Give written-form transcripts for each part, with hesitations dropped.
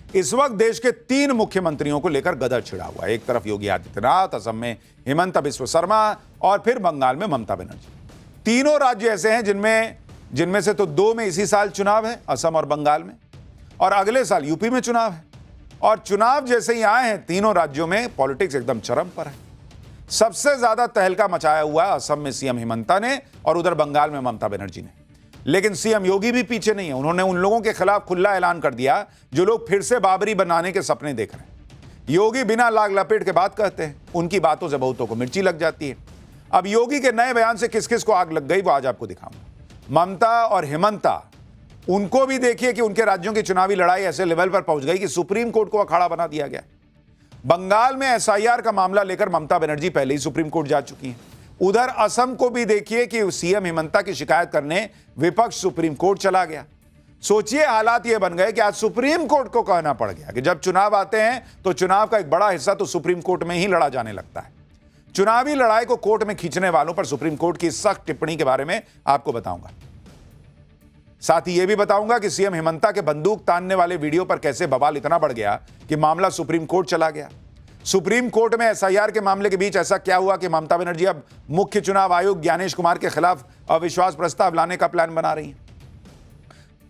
इस वक्त देश के 3 मुख्यमंत्रियों को लेकर गदर छिड़ा हुआ है। एक तरफ योगी आदित्यनाथ, असम में हिमंता बिस्वा शर्मा और फिर बंगाल में ममता बनर्जी। तीनों राज्य ऐसे हैं जिनमें से तो 2 में इसी साल चुनाव है, असम और बंगाल में, और अगले साल यूपी में चुनाव है। और चुनाव जैसे ही आए हैं, तीनों राज्यों में पॉलिटिक्स एकदम चरम पर है। सबसे ज्यादा तहलका मचाया हुआ है असम में सीएम हिमंता ने और उधर बंगाल में ममता बनर्जी ने। लेकिन सीएम योगी भी पीछे नहीं है। उन्होंने उन लोगों के खिलाफ खुला ऐलान कर दिया जो लोग फिर से बाबरी बनाने के सपने देख रहे हैं। योगी बिना लाग लपेट के बात कहते हैं, उनकी बातों से बहुतों को मिर्ची लग जाती है। अब योगी के नए बयान से किस किस को आग लग गई वो आज आपको दिखाऊंगा। ममता और हिमंता, उनको भी देखिए कि उनके राज्यों की चुनावी लड़ाई ऐसे लेवल पर पहुंच गई कि सुप्रीम कोर्ट को अखाड़ा बना दिया गया। बंगाल में एसआईआर का मामला लेकर ममता बनर्जी पहले ही सुप्रीम कोर्ट जा चुकी हैं। उधर असम को भी देखिए कि सीएम हिमंता की शिकायत करने विपक्ष सुप्रीम कोर्ट चला गया। सोचिए, हालात ये बन गए कि आज सुप्रीम कोर्ट को कहना पड़ गया कि जब चुनाव आते हैं तो चुनाव का एक बड़ा हिस्सा तो सुप्रीम कोर्ट में ही लड़ा जाने लगता है। चुनावी लड़ाई को कोर्ट में खींचने वालों पर सुप्रीम कोर्ट की सख्त टिप्पणी के बारे में आपको बताऊंगा। साथ ही यह भी बताऊंगा कि सीएम हिमंता के बंदूक तानने वाले वीडियो पर कैसे बवाल इतना बढ़ गया कि मामला सुप्रीम कोर्ट चला गया। सुप्रीम कोर्ट में एसआईआर के मामले के बीच ऐसा क्या हुआ कि ममता बनर्जी अब मुख्य चुनाव आयुक्त ज्ञानेश कुमार के खिलाफ अविश्वास प्रस्ताव लाने का प्लान बना रही हैं।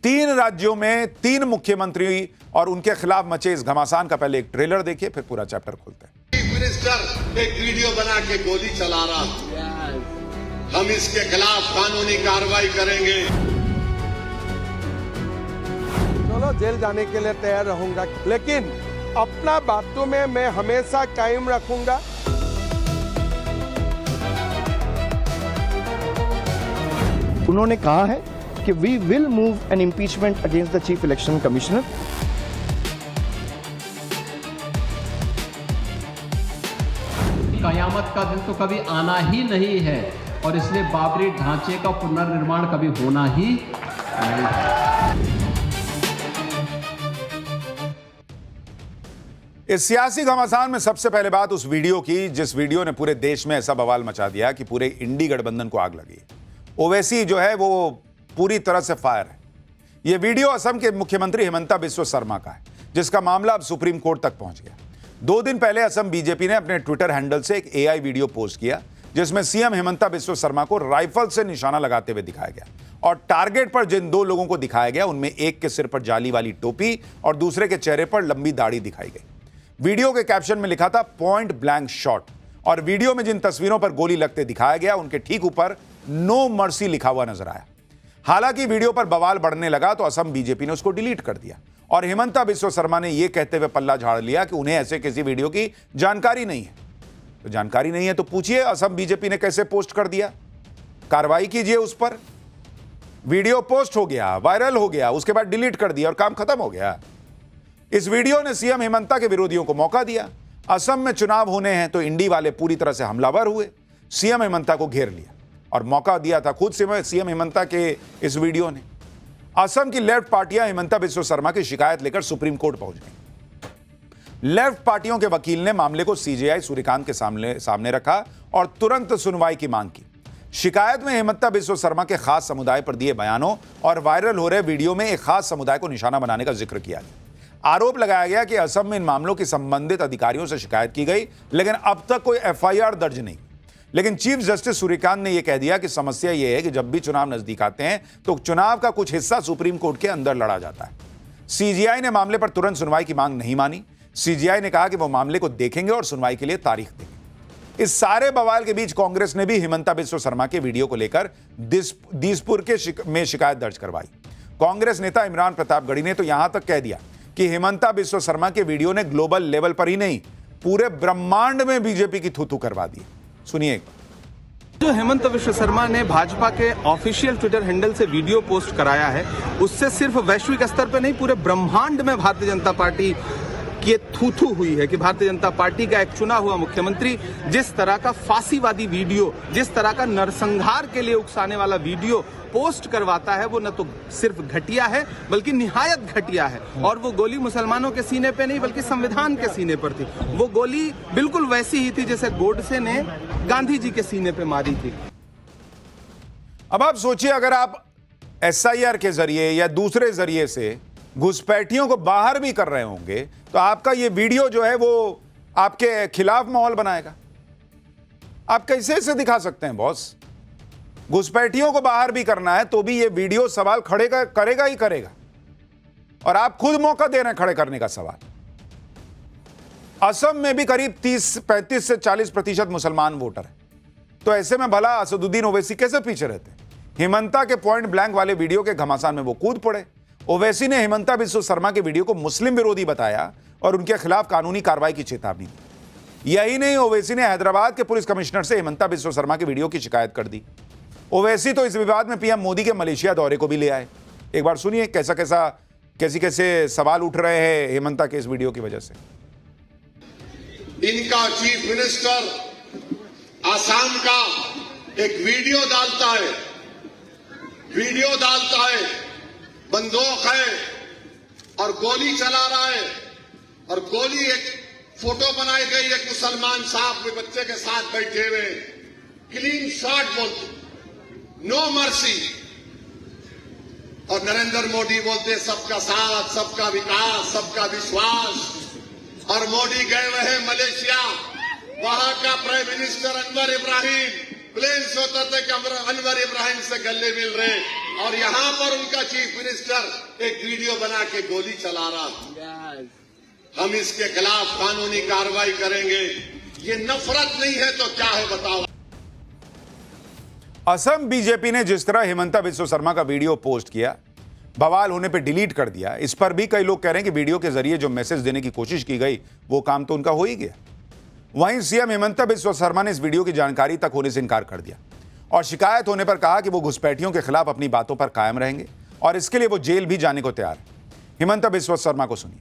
3 राज्यों में 3 मुख्यमंत्री और उनके खिलाफ मचे इस घमासान का पहले एक ट्रेलर देखिए, फिर पूरा चैप्टर खोलते हैं। चीफ मिनिस्टर एक वीडियो बना के गोली चला रहा था। हम इसके खिलाफ कानूनी कार्रवाई करेंगे। चलो, जेल जाने के लिए तैयार रहूंगा, लेकिन अपना बातों में मैं हमेशा कायम रखूंगा। उन्होंने कहा है कि we will move an impeachment against the chief election commissioner. कयामत का दिन तो कभी आना ही नहीं है और इसलिए बाबरी ढांचे का पुनर्निर्माण कभी होना ही नहीं है। इस सियासी घमासान में सबसे पहले बात उस वीडियो की जिस वीडियो ने पूरे देश में ऐसा बवाल मचा दिया कि पूरे इंडी गठबंधन को आग लगी। ओवैसी जो है वो पूरी तरह से फायर है। यह वीडियो असम के मुख्यमंत्री हिमंता बिस्वा शर्मा का है, जिसका मामला अब सुप्रीम कोर्ट तक पहुंच गया। 2 दिन पहले असम बीजेपी ने अपने ट्विटर हैंडल से एक एआई वीडियो पोस्ट किया जिसमें सीएम हिमंता बिस्वा शर्मा को राइफल से निशाना लगाते हुए दिखाया गया और टारगेट पर जिन 2 लोगों को दिखाया गया उनमें एक के सिर पर जाली वाली टोपी और दूसरे के चेहरे पर लंबी दाढ़ी दिखाई गई। वीडियो के कैप्शन में लिखा था पॉइंट ब्लैंक शॉट, और वीडियो में जिन तस्वीरों पर गोली लगते दिखाया गया उनके ठीक ऊपर नो मर्सी लिखा हुआ नजर आया। हालांकि वीडियो पर बवाल बढ़ने लगा तो असम बीजेपी ने उसको डिलीट कर दिया और हिमंता बिस्वा शर्मा ने यह कहते हुए पल्ला झाड़ लिया कि उन्हें ऐसे किसी वीडियो की जानकारी नहीं है। तो जानकारी नहीं है तो पूछिए असम बीजेपी ने कैसे पोस्ट कर दिया, कार्रवाई कीजिए उस पर। वीडियो पोस्ट हो गया, वायरल हो गया, उसके बाद डिलीट कर दिया और काम खत्म हो गया। इस वीडियो ने सीएम हिमंता के विरोधियों को मौका दिया। असम में चुनाव होने हैं तो इंडी वाले पूरी तरह से हमलावर हुए, सीएम हिमंता को घेर लिया और मौका दिया था खुद सीएम हिमंता के इस वीडियो ने। असम की लेफ्ट पार्टियां हिमंता बिस्वा शर्मा की शिकायत लेकर सुप्रीम कोर्ट पहुंच गई। लेफ्ट पार्टियों के वकील ने मामले को सीजेआई सूर्यकांत के सामने रखा और तुरंत सुनवाई की मांग की। शिकायत में हिमंता बिस्वा शर्मा के खास समुदाय पर दिए बयानों और वायरल हो रहे वीडियो में एक खास समुदाय को निशाना बनाने का जिक्र किया गया। आरोप लगाया गया कि असम में इन मामलों की संबंधित अधिकारियों से शिकायत की गई, लेकिन अब तक कोई एफआईआर दर्ज नहीं। लेकिन चीफ जस्टिस सूर्यकांत ने यह कह दिया कि समस्या यह है कि जब भी चुनाव नजदीक आते हैं तो चुनाव का कुछ हिस्सा सुप्रीम कोर्ट के अंदर लड़ा जाता है। सीजीआई ने मामले पर तुरंत सुनवाई की मांग नहीं मानी। सीजीआई ने कहा कि वो मामले को देखेंगे और सुनवाई के लिए तारीख देंगे। इस सारे बवाल के बीच कांग्रेस ने भी हिमंता बिस्वा शर्मा के वीडियो को लेकर दीसपुर में शिकायत दर्ज करवाई। कांग्रेस नेता इमरान प्रतापगढ़ी ने तो यहां तक कह दिया कि हिमंता बिस्वा शर्मा के वीडियो ने ग्लोबल लेवल पर ही नहीं पूरे ब्रह्मांड में बीजेपी की थू-थू करवा दी। सुनिए। जो हेमंत बिस्वा शर्मा ने भाजपा के ऑफिशियल ट्विटर हैंडल से वीडियो पोस्ट कराया है, उससे सिर्फ वैश्विक स्तर पर नहीं पूरे ब्रह्मांड में भारतीय जनता पार्टी की थू-थू हुई है कि भारतीय जनता पार्टी का एक चुना हुआ मुख्यमंत्री जिस तरह का फांसीवादी वीडियो, जिस तरह का नरसंहार के लिए उकसाने वाला वीडियो पोस्ट करवाता है, वो न तो सिर्फ घटिया है बल्कि निहायत घटिया है। और वो गोली मुसलमानों के सीने पे नहीं बल्कि संविधान के सीने पर थी। वो गोली बिल्कुल वैसी ही थी जैसे गोडसे ने गांधी जी के सीने पे मारी थी। अब आप सोचिए, अगर आप एसआईआर के जरिए या दूसरे जरिए से घुसपैठियों को बाहर भी कर रहे होंगे तो आपका ये वीडियो जो है वो आपके खिलाफ माहौल बनाएगा। आप कैसे इसे दिखा सकते हैं बॉस? घुसपैठियों को बाहर भी करना है तो भी ये वीडियो सवाल खड़े करेगा ही करेगा, और आप खुद मौका दे रहे हैं खड़े करने का सवाल। असम में भी करीब 35 से 40% मुसलमान वोटर है, तो ऐसे में भला असदुद्दीन ओवैसी कैसे पीछे रहते? हिमंता के पॉइंट ब्लैंक वाले वीडियो के घमासान में वो कूद पड़े। ओवैसी ने हिमंता बिस्वा शर्मा के वीडियो को मुस्लिम विरोधी बताया और उनके खिलाफ कानूनी कार्रवाई की चेतावनी दी। यही नहीं, ओवैसी ने हैदराबाद के पुलिस कमिश्नर से हिमंता बिस्वा शर्मा के वीडियो की शिकायत कर दी। ओवैसी तो इस विवाद में पीएम मोदी के मलेशिया दौरे को भी ले आए। एक बार सुनिए कैसे सवाल उठ रहे हैं हिमंता के इस वीडियो की वजह से। इनका चीफ मिनिस्टर आसाम का एक वीडियो डालता है, बंदूक है और गोली चला रहा है, और गोली एक फोटो बनाई गई एक मुसलमान साहब के बच्चे के साथ बैठे हुए, क्लीन शॉट बोलते, नो मर्सी। और नरेंद्र मोदी बोलते सबका साथ, सबका विकास, सबका विश्वास। और मोदी गए हुए हैं मलेशिया, वहां का prime minister Anwar Ibrahim plane से उतरते कि अनवर इब्राहिम से गले मिल रहे, और यहां पर उनका चीफ मिनिस्टर एक वीडियो बना के गोली चला रहा। हम इसके खिलाफ कानूनी कार्रवाई करेंगे। ये नफरत नहीं है तो क्या है बताओ? असम बीजेपी ने जिस तरह हिमंता बिस्वा शर्मा का वीडियो पोस्ट किया, बवाल होने पे डिलीट कर दिया, इस पर भी कई लोग कह रहे हैं कि वीडियो के जरिए जो मैसेज देने की कोशिश की गई वो काम तो उनका हो ही गया। वहीं सीएम हिमंता बिस्वा शर्मा ने इस वीडियो की जानकारी तक होने से इनकार कर दिया और शिकायत होने पर कहा कि वो घुसपैठियों के खिलाफ अपनी बातों पर कायम रहेंगे और इसके लिए वो जेल भी जाने को तैयार है। हिमंता बिस्वा शर्मा को सुनिए।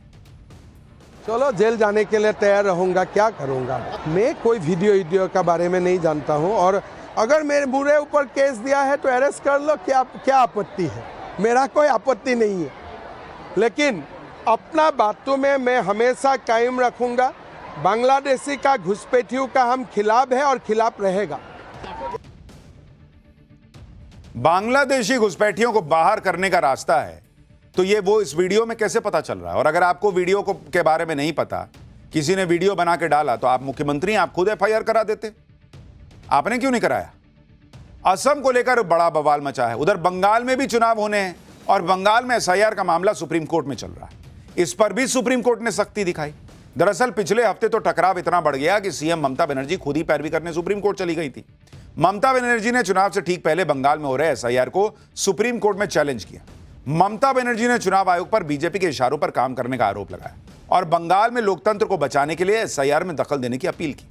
चलो जेल जाने के लिए तैयार रहूंगा, क्या करूंगा? मैं कोई वीडियो का बारे में नहीं जानता हूं, और अगर मेरे बुरे ऊपर केस दिया है तो अरेस्ट कर लो, क्या आपत्ति है? मेरा कोई आपत्ति नहीं है, लेकिन अपना बातों में मैं हमेशा कायम रखूंगा। बांग्लादेशी का घुसपैठियों का हम खिलाफ है और खिलाफ रहेगा। बांग्लादेशी घुसपैठियों को बाहर करने का रास्ता है तो ये वो इस वीडियो में कैसे पता चल रहा है? और अगर आपको वीडियो के बारे में नहीं पता, किसी ने वीडियो बना के डाला, तो आप मुख्यमंत्री हैं, आप खुद एफआईआर करा देते। आपने क्यों नहीं कराया? असम को लेकर बड़ा बवाल मचा है। उधर बंगाल में भी चुनाव होने हैं और बंगाल में एसआईआर का मामला सुप्रीम कोर्ट में चल रहा है। इस पर भी सुप्रीम कोर्ट ने सख्ती दिखाई। दरअसल पिछले हफ्ते तो टकराव इतना बढ़ गया कि सीएम ममता बनर्जी खुद ही पैरवी करने सुप्रीम कोर्ट चली गई थी। ममता बनर्जी ने चुनाव से ठीक पहले बंगाल में हो रहे एसआईआर को सुप्रीम कोर्ट में चैलेंज किया। ममता बनर्जी ने चुनाव आयोग पर बीजेपी के इशारों पर काम करने का आरोप लगाया और बंगाल में लोकतंत्र को बचाने के लिए एसआईआर में दखल देने की अपील की।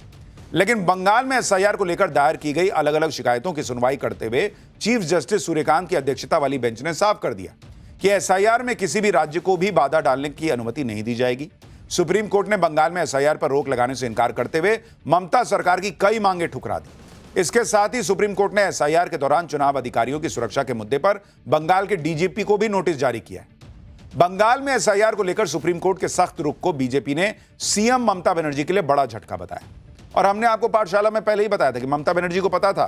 लेकिन बंगाल में एसआईआर को लेकर दायर की गई अलग अलग शिकायतों की सुनवाई करते हुए चीफ जस्टिस सूर्यकांत की अध्यक्षता वाली बेंच ने साफ कर दिया कि एसआईआर में किसी भी राज्य को भी बाधा डालने की अनुमति नहीं दी जाएगी। सुप्रीम कोर्ट ने बंगाल में एसआईआर पर रोक लगाने से इनकार करते हुए ममता सरकार की कई मांगे ठुकरा दी। इसके साथ ही सुप्रीम कोर्ट ने एसआईआर के दौरान चुनाव अधिकारियों की सुरक्षा के मुद्दे पर बंगाल के डीजीपी को भी नोटिस जारी किया है। बंगाल में एसआईआर को लेकर सुप्रीम कोर्ट के सख्त रुख को बीजेपी ने सीएम ममता बनर्जी के लिए बड़ा झटका बताया। और हमने आपको पाठशाला में पहले ही बताया था कि ममता बनर्जी को पता था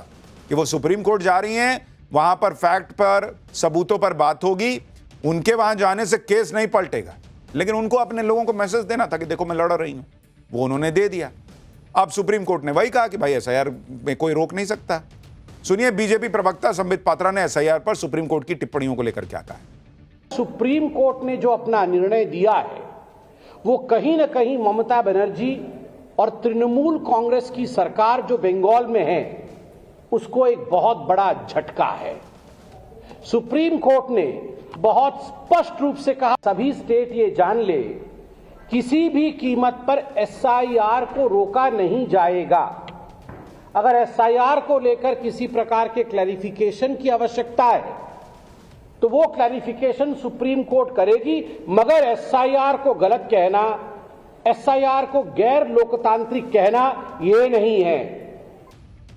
कि वो सुप्रीम कोर्ट जा रही हैं, वहां पर फैक्ट पर, सबूतों पर बात होगी, उनके वहां जाने से केस नहीं पलटेगा। लेकिन उनको अपने लोगों को मैसेज देना था कि देखो मैं लड़ रही हूं, वो उन्होंने दे दिया। अब सुप्रीम कोर्ट ने वही कहा कि भाई एसआईआर में कोई रोक नहीं सकता। सुनिए बीजेपी प्रवक्ता संबित पात्रा ने एसआईआर पर सुप्रीम कोर्ट की टिप्पणियों को लेकर क्या कहा। सुप्रीम कोर्ट ने जो अपना निर्णय दिया है वो कहीं ना कहीं ममता बनर्जी और तृणमूल कांग्रेस की सरकार जो बंगाल में है उसको एक बहुत बड़ा झटका है। सुप्रीम कोर्ट ने बहुत स्पष्ट रूप से कहा सभी स्टेट ये जान ले किसी भी कीमत पर एसआईआर को रोका नहीं जाएगा। अगर एसआईआर को लेकर किसी प्रकार के क्लैरिफिकेशन की आवश्यकता है तो वो क्लैरिफिकेशन सुप्रीम कोर्ट करेगी, मगर एसआईआर को गलत कहना, एसआईआर को गैर लोकतांत्रिक कहना ये नहीं है।